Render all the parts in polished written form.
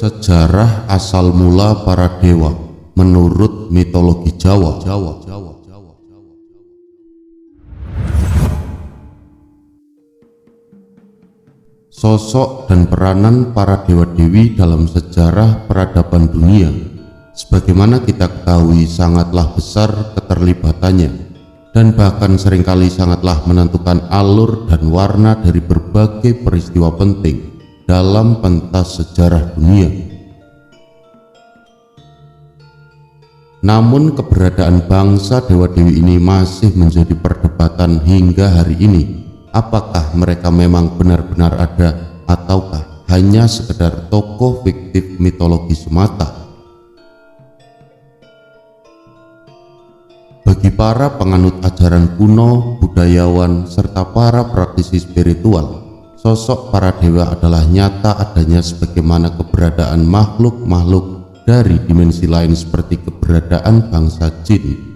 Sejarah asal mula para dewa menurut mitologi Jawa. Sosok dan peranan para dewa-dewi dalam sejarah peradaban dunia, sebagaimana kita ketahui, sangatlah besar keterlibatannya dan bahkan seringkali sangatlah menentukan alur dan warna dari berbagai peristiwa penting dalam pentas sejarah dunia. Namun keberadaan bangsa dewa-dewi ini masih menjadi perdebatan hingga hari ini. Apakah mereka memang benar-benar ada ataukah hanya sekedar tokoh fiktif mitologi semata? Bagi para penganut ajaran kuno, budayawan, serta para praktisi spiritual, sosok para dewa adalah nyata adanya sebagaimana keberadaan makhluk-makhluk dari dimensi lain seperti keberadaan bangsa jin.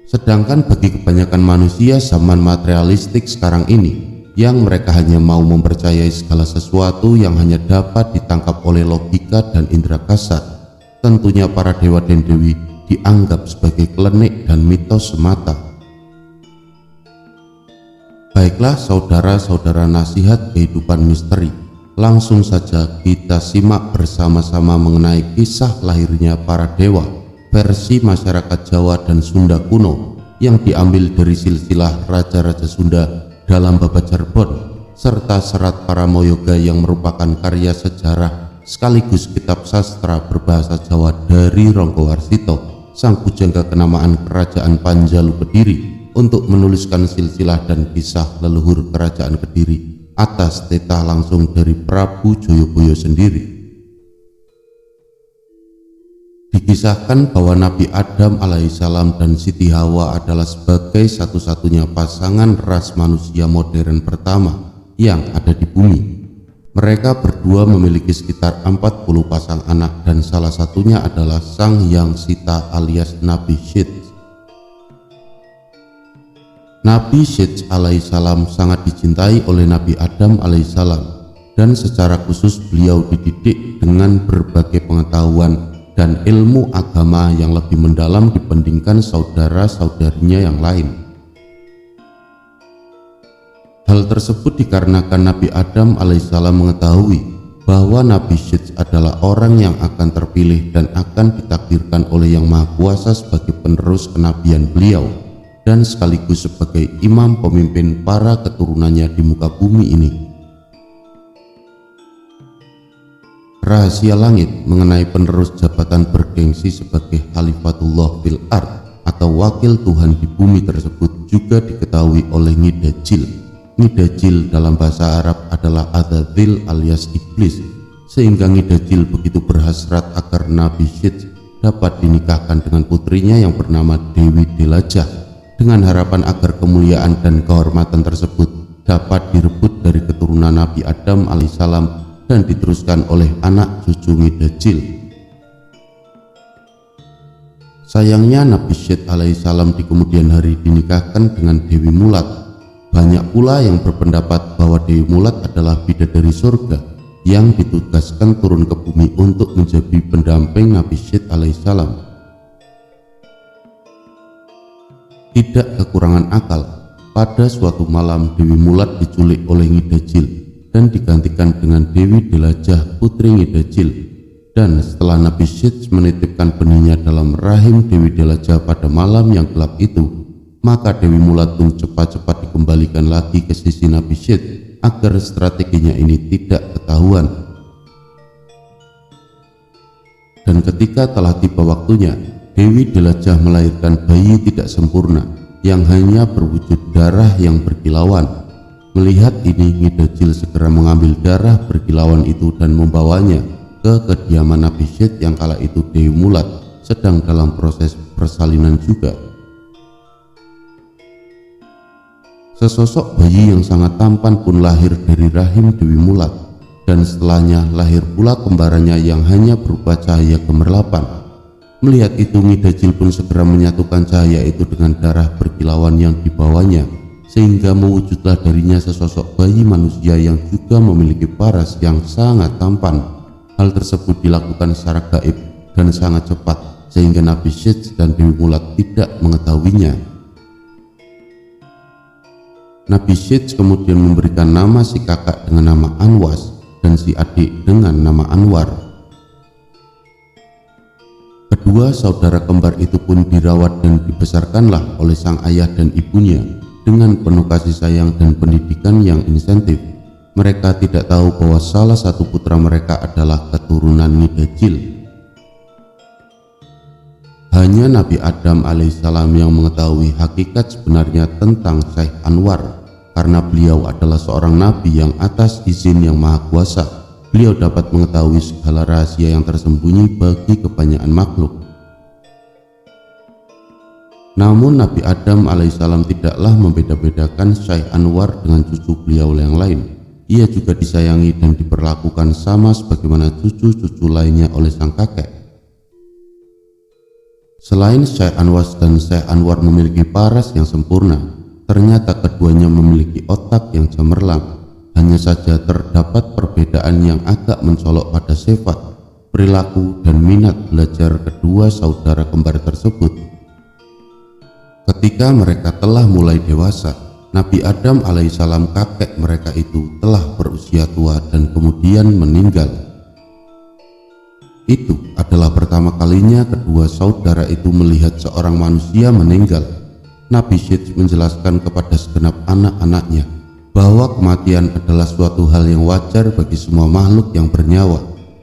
Sedangkan bagi kebanyakan manusia zaman materialistik sekarang ini, yang mereka hanya mau mempercayai segala sesuatu yang hanya dapat ditangkap oleh logika dan indera kasar, tentunya para dewa dan dewi dianggap sebagai klenik dan mitos semata. Baiklah saudara-saudara nasihat kehidupan misteri, langsung saja kita simak bersama-sama mengenai kisah lahirnya para dewa versi masyarakat Jawa dan Sunda kuno yang diambil dari silsilah Raja-Raja Sunda dalam Babat Cirebon serta Serat Paramoyoga yang merupakan karya sejarah sekaligus kitab sastra berbahasa Jawa dari Ronggo Warsito, sang pujangga kenamaan Kerajaan Panjalu Kediri, untuk menuliskan silsilah dan kisah leluhur Kerajaan Kediri atas titah langsung dari Prabu Joyoboyo sendiri. Dikisahkan bahwa Nabi Adam alaihissalam dan Siti Hawa adalah sebagai satu-satunya pasangan ras manusia modern pertama yang ada di bumi. Mereka berdua memiliki sekitar 40 pasang anak dan salah satunya adalah Sang Hyang Sita alias Nabi Syed. Nabi Syed alaihissalam sangat dicintai oleh Nabi Adam alaihissalam dan secara khusus beliau dididik dengan berbagai pengetahuan dan ilmu agama yang lebih mendalam dibandingkan saudara-saudarinya yang lain. Hal tersebut dikarenakan Nabi Adam alaihissalam mengetahui bahwa Nabi Syed adalah orang yang akan terpilih dan akan ditakdirkan oleh Yang Maha Kuasa sebagai penerus kenabian beliau dan sekaligus sebagai imam pemimpin para keturunannya di muka bumi ini. Rahasia langit mengenai penerus jabatan bergengsi sebagai Khalifatullah fil Ard atau wakil Tuhan di bumi tersebut juga diketahui oleh Ngidajil. Ngidajil dalam bahasa Arab adalah Adzazil alias iblis, sehingga Ngidajil begitu berhasrat agar Nabi Syed dapat dinikahkan dengan putrinya yang bernama Dewi Delajah, dengan harapan agar kemuliaan dan kehormatan tersebut dapat direbut dari keturunan Nabi Adam alaihissalam dan diteruskan oleh anak cucu Ngidajil. Sayangnya Nabi Syed alaihissalam di kemudian hari dinikahkan dengan Dewi Mulat. Banyak pula yang berpendapat bahwa Dewi Mulat adalah bidadari surga yang ditugaskan turun ke bumi untuk menjadi pendamping Nabi Syed alaihissalam. Tidak kekurangan akal, pada suatu malam Dewi Mulat diculik oleh Ngidajil dan digantikan dengan Dewi Delajah putri Ngidajil. Dan setelah Nabi Syed menitipkan benihnya dalam rahim Dewi Delajah pada malam yang gelap itu, maka Dewi Mulat pun cepat-cepat dikembalikan lagi ke sisi Nabi Syed agar strateginya ini tidak ketahuan. Dan ketika telah tiba waktunya, Dewi Delajah melahirkan bayi tidak sempurna yang hanya berwujud darah yang berkilauan. Melihat ini, Ngidajil segera mengambil darah berkilauan itu dan membawanya ke kediaman Nabi Syed yang kala itu Dewi Mulat sedang dalam proses persalinan juga. Sesosok bayi yang sangat tampan pun lahir dari rahim Dewi Mulat, dan setelahnya lahir pula kembarannya yang hanya berupa cahaya gemerlapan. Melihat itu, Ngidajil pun segera menyatukan cahaya itu dengan darah berkilauan yang dibawanya, sehingga mewujudlah darinya sesosok bayi manusia yang juga memiliki paras yang sangat tampan. Hal tersebut dilakukan secara gaib dan sangat cepat, sehingga Nabi Syed dan Dewi Mulat tidak mengetahuinya. Nabi Syed kemudian memberikan nama si kakak dengan nama Anwas dan si adik dengan nama Anwar. Kedua saudara kembar itu pun dirawat dan dibesarkanlah oleh sang ayah dan ibunya dengan penuh kasih sayang dan pendidikan yang insentif. Mereka tidak tahu bahwa salah satu putra mereka adalah keturunan Nidajil. Hanya Nabi Adam alaihissalam yang mengetahui hakikat sebenarnya tentang Syekh Anwar, karena beliau adalah seorang nabi yang atas izin yang maha kuasa. Beliau dapat mengetahui segala rahasia yang tersembunyi bagi kebanyakan makhluk. Namun Nabi Adam alaihissalam tidaklah membeda-bedakan Syekh Anwar dengan cucu beliau yang lain. Ia juga disayangi dan diperlakukan sama sebagaimana cucu-cucu lainnya oleh sang kakek. Selain Syekh Anwas dan Syekh Anwar memiliki paras yang sempurna, ternyata keduanya memiliki otak yang cemerlang. Hanya saja terdapat perbedaan yang agak mencolok pada sifat, perilaku, dan minat belajar kedua saudara kembar tersebut. Ketika mereka telah mulai dewasa, Nabi Adam alaihissalam kakek mereka itu telah berusia tua dan kemudian meninggal. Itu adalah pertama kalinya kedua saudara itu melihat seorang manusia meninggal. Nabi Syed menjelaskan kepada segenap anak-anaknya bahwa kematian adalah suatu hal yang wajar bagi semua makhluk yang bernyawa,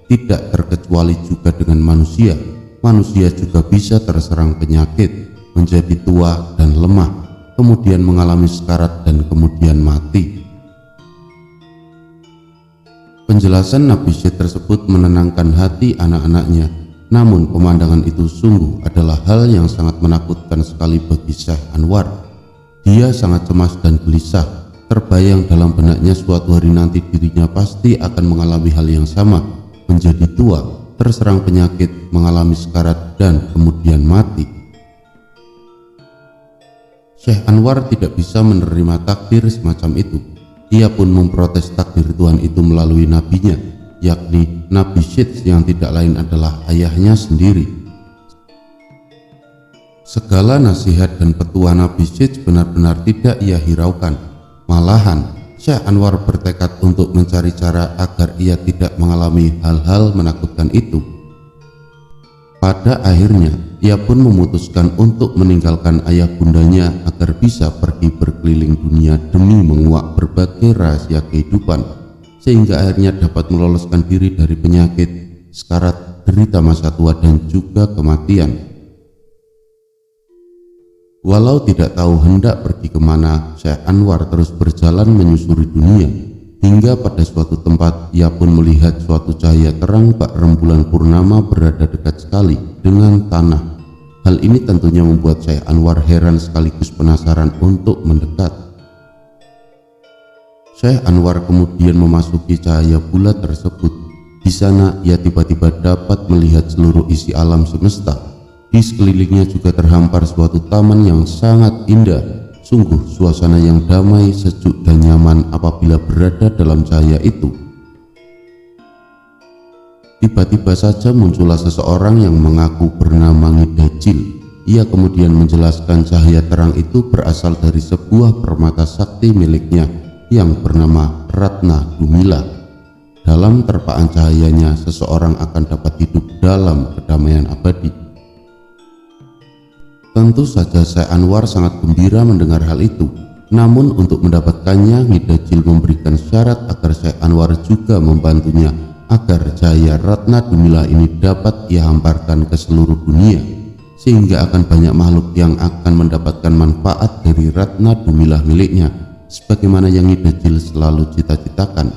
tidak terkecuali juga dengan manusia. Manusia juga bisa terserang penyakit, menjadi tua dan lemah, kemudian mengalami sekarat dan kemudian mati. Penjelasan Nabi Syed tersebut menenangkan hati anak-anaknya, namun pemandangan itu sungguh adalah hal yang sangat menakutkan sekali bagi Syekh Anwar. Dia sangat cemas dan gelisah. Terbayang dalam benaknya suatu hari nanti dirinya pasti akan mengalami hal yang sama, menjadi tua, terserang penyakit, mengalami sekarat, dan kemudian mati. Syekh Anwar tidak bisa menerima takdir semacam itu. Ia pun memprotes takdir Tuhan itu melalui nabinya, yakni Nabi Syed yang tidak lain adalah ayahnya sendiri. Segala nasihat dan petua Nabi Syed benar-benar tidak ia hiraukan. Malahan, Syekh Anwar bertekad untuk mencari cara agar ia tidak mengalami hal-hal menakutkan itu. Pada akhirnya, ia pun memutuskan untuk meninggalkan ayah bundanya agar bisa pergi berkeliling dunia demi menguak berbagai rahasia kehidupan, sehingga akhirnya dapat meloloskan diri dari penyakit, sekarat, derita masa tua, dan juga kematian. Walau tidak tahu hendak pergi kemana, Syekh Anwar terus berjalan menyusuri dunia, hingga pada suatu tempat ia pun melihat suatu cahaya terang bak rembulan purnama berada dekat sekali dengan tanah. Hal ini tentunya membuat Syekh Anwar heran sekaligus penasaran untuk mendekat. Syekh Anwar kemudian memasuki cahaya bulat tersebut. Di sana ia tiba-tiba dapat melihat seluruh isi alam semesta. Di sekelilingnya juga terhampar suatu taman yang sangat indah. Sungguh suasana yang damai, sejuk, dan nyaman apabila berada dalam cahaya itu. Tiba-tiba saja muncullah seseorang yang mengaku bernama Nidajil. Ia kemudian menjelaskan cahaya terang itu berasal dari sebuah permata sakti miliknya yang bernama Ratna Dumila. Dalam terpaan cahayanya, seseorang akan dapat hidup dalam kedamaian abadi. Tentu saja Syekh Anwar sangat gembira mendengar hal itu. Namun untuk mendapatkannya, Nidajil memberikan syarat agar Syekh Anwar juga membantunya agar cahaya Ratna Dumila ini dapat ia hamparkan ke seluruh dunia, sehingga akan banyak makhluk yang akan mendapatkan manfaat dari Ratna Dumila miliknya, sebagaimana yang Nidajil selalu cita-citakan.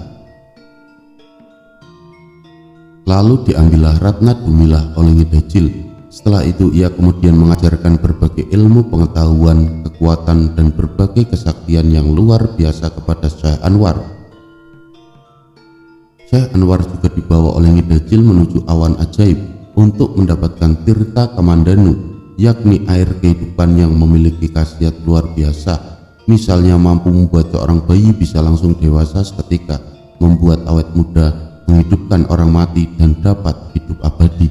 Lalu diambillah Ratna Dumila oleh Nidajil. Setelah itu ia kemudian mengajarkan berbagai ilmu pengetahuan, kekuatan, dan berbagai kesaktian yang luar biasa kepada Syekh Anwar. Syekh Anwar juga dibawa oleh Nidajil menuju awan ajaib untuk mendapatkan Tirta Kamandanu, yakni air kehidupan yang memiliki khasiat luar biasa. Misalnya mampu membuat seorang bayi bisa langsung dewasa seketika, membuat awet muda, menghidupkan orang mati, dan dapat hidup abadi.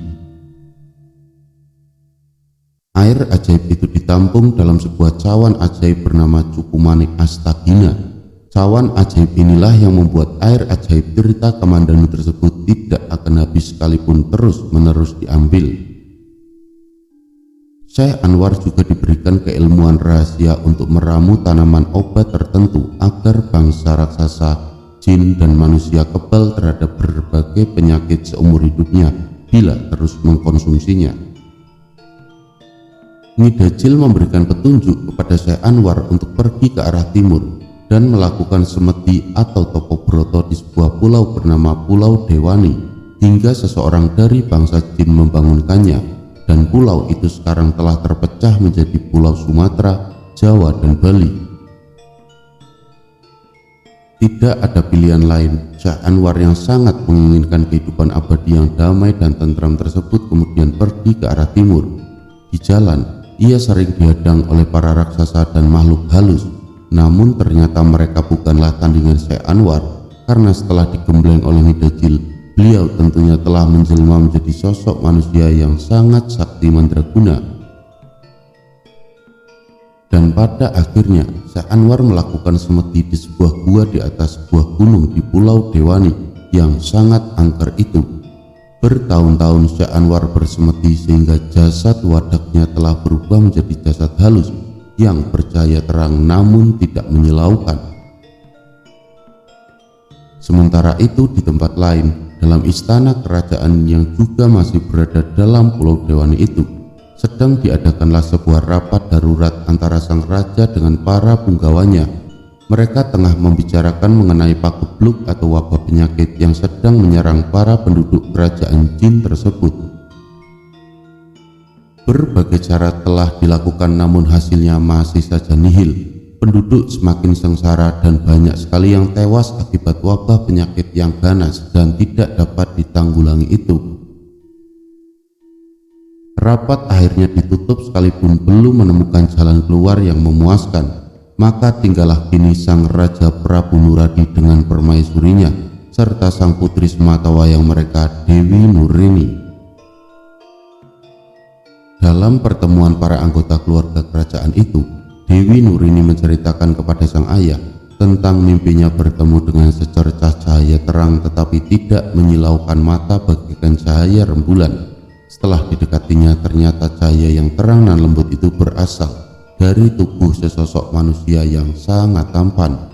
Air ajaib itu ditampung dalam sebuah cawan ajaib bernama Cukumanik Astagina. Cawan ajaib inilah yang membuat air ajaib Tirta Kamandanu tersebut tidak akan habis sekalipun terus-menerus diambil. Syekh Anwar juga diberikan keilmuan rahasia untuk meramu tanaman obat tertentu agar bangsa raksasa, jin, dan manusia kebal terhadap berbagai penyakit seumur hidupnya bila terus mengkonsumsinya. Nyi Dajjal memberikan petunjuk kepada Syekh Anwar untuk pergi ke arah timur dan melakukan semedi atau toko broto di sebuah pulau bernama Pulau Dewani, hingga seseorang dari bangsa jin membangunkannya, dan pulau itu sekarang telah terpecah menjadi Pulau Sumatera, Jawa, dan Bali. Tidak ada pilihan lain. Syekh Anwar yang sangat menginginkan kehidupan abadi yang damai dan tentram tersebut kemudian pergi ke arah timur. Di jalan, ia sering dihadang oleh para raksasa dan makhluk halus, namun ternyata mereka bukanlah tandingan Syekh Anwar, karena setelah digembleng oleh Nyi Dajjal, beliau tentunya telah menjelma menjadi sosok manusia yang sangat sakti mandraguna. Dan pada akhirnya Syekh Anwar melakukan semedi di sebuah gua di atas sebuah gunung di Pulau Dewani yang sangat angker itu. Bertahun-tahun Syekh Anwar bersemedi sehingga jasad wadaknya telah berubah menjadi jasad halus yang bercahaya terang namun tidak menyilaukan. Sementara itu di tempat lain, dalam istana kerajaan yang juga masih berada dalam Pulau Dewani itu, sedang diadakanlah sebuah rapat darurat antara sang raja dengan para punggawanya. Mereka tengah membicarakan mengenai pagebluk atau wabah penyakit yang sedang menyerang para penduduk kerajaan jin tersebut. Berbagai cara telah dilakukan namun hasilnya masih saja nihil. Penduduk semakin sengsara dan banyak sekali yang tewas akibat wabah penyakit yang ganas dan tidak dapat ditanggulangi itu. Rapat akhirnya ditutup sekalipun belum menemukan jalan keluar yang memuaskan. Maka tinggallah kini sang Raja Prabu Nuradi dengan permaisurinya serta sang putri sematawayang mereka, Dewi Nurini. Dalam pertemuan para anggota keluarga kerajaan itu, Dewi Nurini menceritakan kepada sang ayah tentang mimpinya bertemu dengan secercah cahaya terang tetapi tidak menyilaukan mata bagaikan cahaya rembulan. Setelah didekatinya, ternyata cahaya yang terang dan lembut itu berasal dari tubuh sesosok manusia yang sangat tampan.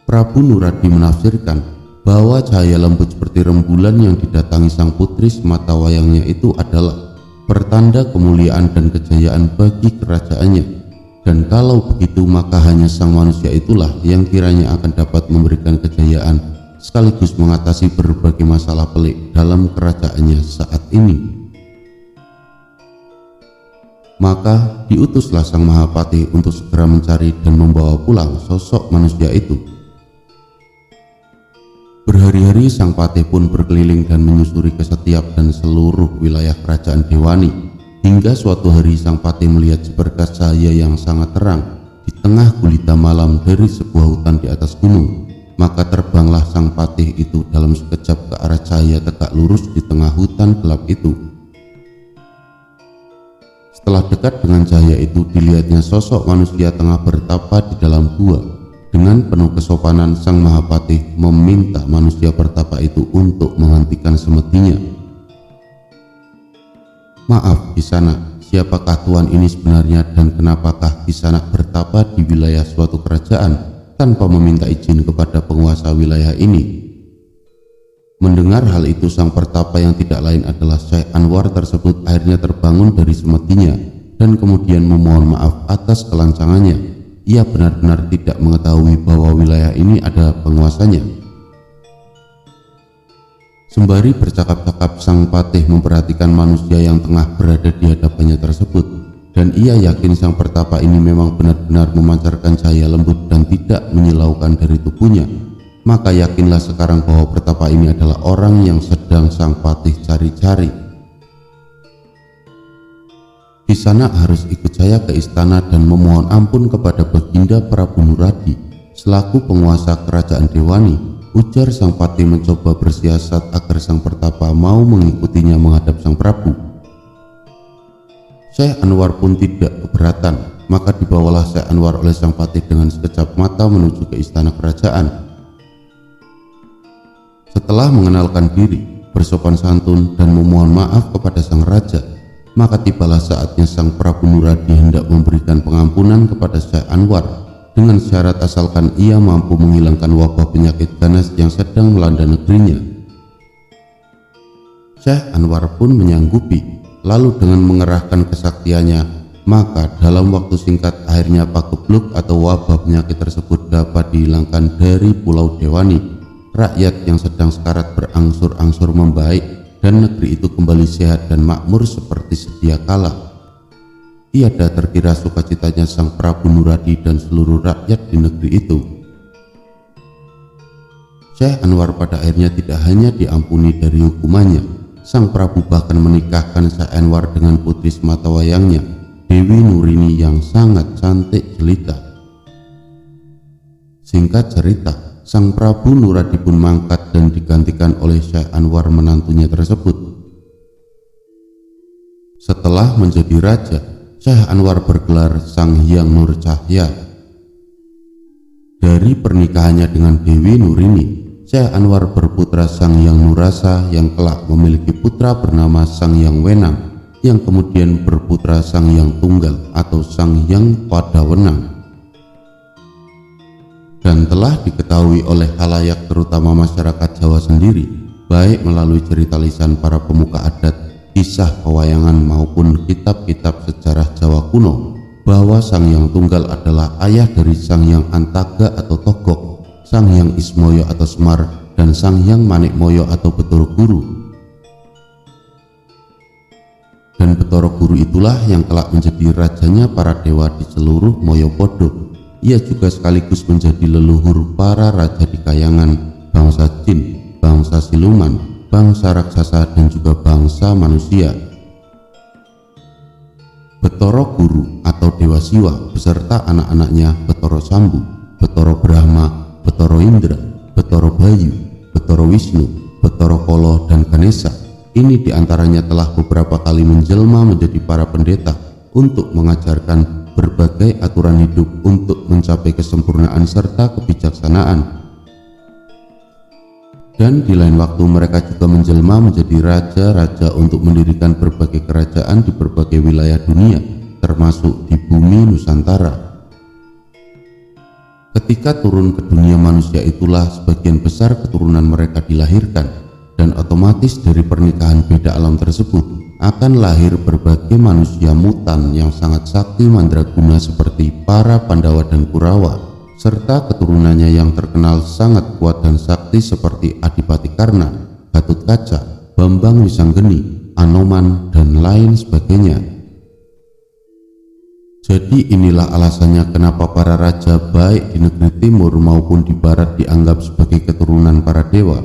Prabu Nuradi menafsirkan bahwa cahaya lembut seperti rembulan yang didatangi sang putri sematawayangnya itu adalah pertanda kemuliaan dan kejayaan bagi kerajaannya, dan kalau begitu maka hanya sang manusia itulah yang kiranya akan dapat memberikan kejayaan sekaligus mengatasi berbagai masalah pelik dalam kerajaannya saat ini. Maka diutuslah sang Mahapatih untuk segera mencari dan membawa pulang sosok manusia itu. Berhari-hari sang patih pun berkeliling dan menyusuri ke setiap dan seluruh wilayah kerajaan Dewani, hingga suatu hari sang patih melihat seberkas cahaya yang sangat terang di tengah gulita malam dari sebuah hutan di atas gunung. Maka terbanglah sang patih itu dalam sekejap ke arah cahaya tegak lurus di tengah hutan gelap itu. Setelah dekat dengan cahaya itu, dilihatnya sosok manusia tengah bertapa di dalam gua. Dengan penuh kesopanan, sang Mahapatih meminta manusia bertapa itu untuk menghentikan semedinya. "Maaf Kisanak, siapakah Tuan ini sebenarnya dan kenapakah Kisanak bertapa di wilayah suatu kerajaan tanpa meminta izin kepada penguasa wilayah ini?" Mendengar hal itu, sang pertapa yang tidak lain adalah Syekh Anwar tersebut akhirnya terbangun dari semedinya dan kemudian memohon maaf atas kelancangannya. Ia benar-benar tidak mengetahui bahwa wilayah ini ada penguasanya. Sembari bercakap-cakap, sang patih memperhatikan manusia yang tengah berada di hadapannya tersebut, dan ia yakin sang pertapa ini memang benar-benar memancarkan cahaya lembut dan tidak menyilaukan dari tubuhnya. Maka yakinlah sekarang bahwa pertapa ini adalah orang yang sedang sang patih cari-cari. Kisana harus ikut saya ke istana dan memohon ampun kepada Baginda Prabu Nuradi selaku penguasa kerajaan Dewani, ujar sang patih mencoba bersiasat agar sang pertapa mau mengikutinya menghadap sang Prabu. Syekh Anwar pun tidak keberatan, maka dibawalah Syekh Anwar oleh sang patih dengan sekejap mata menuju ke istana kerajaan. Setelah mengenalkan diri, bersopan santun dan memohon maaf kepada sang raja, maka tibalah saatnya sang Prabu Nuradi hendak memberikan pengampunan kepada Syekh Anwar dengan syarat asalkan ia mampu menghilangkan wabah penyakit ganas yang sedang melanda negerinya. Syekh Anwar pun menyanggupi, lalu dengan mengerahkan kesaktiannya, maka dalam waktu singkat akhirnya pagebluk atau wabah penyakit tersebut dapat dihilangkan dari Pulau Dewani. Rakyat yang sedang sekarat berangsur-angsur membaik dan negeri itu kembali sehat dan makmur seperti sedia kala. Tiada terkira sukacitanya sang Prabu Nuradi dan seluruh rakyat di negeri itu. Syekh Anwar pada akhirnya tidak hanya diampuni dari hukumannya, sang Prabu bahkan menikahkan Syekh Anwar dengan putri sematawayangnya, Dewi Nurini yang sangat cantik jelita. Singkat cerita, sang Prabu Nuradi pun mangkat dan digantikan oleh Syekh Anwar menantunya tersebut. Setelah menjadi raja, Syekh Anwar bergelar Sang Hyang Nur Cahya. Dari pernikahannya dengan Dewi Nurini, Syekh Anwar berputra Sang Hyang Nurasa yang kelak memiliki putra bernama Sang Hyang Wenang, yang kemudian berputra Sang Hyang Tunggal atau Sang Hyang Padawenang. Dan telah diketahui oleh khalayak terutama masyarakat Jawa sendiri, baik melalui cerita lisan para pemuka adat, kisah pewayangan maupun kitab-kitab sejarah Jawa kuno, bahwa Sang Hyang Tunggal adalah ayah dari Sang Hyang Antaga atau Togok, Sang Hyang Ismoyo atau Semar, dan Sang Hyang Manikmoyo atau Betara Guru. Dan Betara Guru itulah yang kelak menjadi rajanya para dewa di seluruh Moyopodo. Ia juga sekaligus menjadi leluhur para raja di kayangan, bangsa jin, bangsa siluman, bangsa raksasa, dan juga bangsa manusia. Betara Guru atau Dewa Siwa beserta anak-anaknya Betara Sambu, Betara Brahma, Betara Indra, Betara Bayu, Betara Wisnu, Betara Kolo, dan Ganesha. Ini diantaranya telah beberapa kali menjelma menjadi para pendeta untuk mengajarkan berbagai aturan hidup untuk mencapai kesempurnaan serta kebijaksanaan. Dan di lain waktu mereka juga menjelma menjadi raja-raja untuk mendirikan berbagai kerajaan di berbagai wilayah dunia, termasuk di bumi Nusantara. Ketika turun ke dunia manusia itulah sebagian besar keturunan mereka dilahirkan, dan otomatis dari pernikahan beda alam tersebut akan lahir berbagai manusia mutan yang sangat sakti mandraguna seperti para Pandawa dan Kurawa, serta keturunannya yang terkenal sangat kuat dan sakti seperti Adipati Karna, Gatut Kaca, Bambang Wisanggeni, Anoman, dan lain sebagainya. Jadi inilah alasannya kenapa para raja baik di negeri timur maupun di barat dianggap sebagai keturunan para dewa.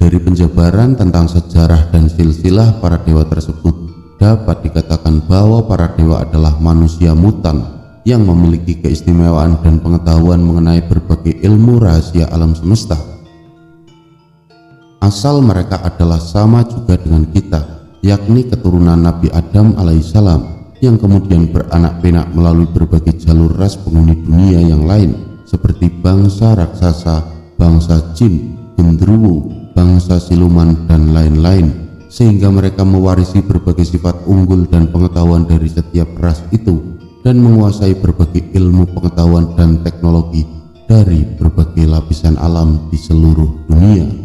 Dari penjabaran tentang sejarah dan silsilah para dewa tersebut, dapat dikatakan bahwa para dewa adalah manusia mutan yang memiliki keistimewaan dan pengetahuan mengenai berbagai ilmu rahasia alam semesta. Asal mereka adalah sama juga dengan kita, yakni keturunan Nabi Adam alaihissalam yang kemudian beranak pinak melalui berbagai jalur ras penghuni dunia yang lain seperti bangsa raksasa, bangsa jin, genderuwo, bangsa siluman, dan lain-lain, sehingga mereka mewarisi berbagai sifat unggul dan pengetahuan dari setiap ras itu dan menguasai berbagai ilmu pengetahuan dan teknologi dari berbagai lapisan alam di seluruh dunia.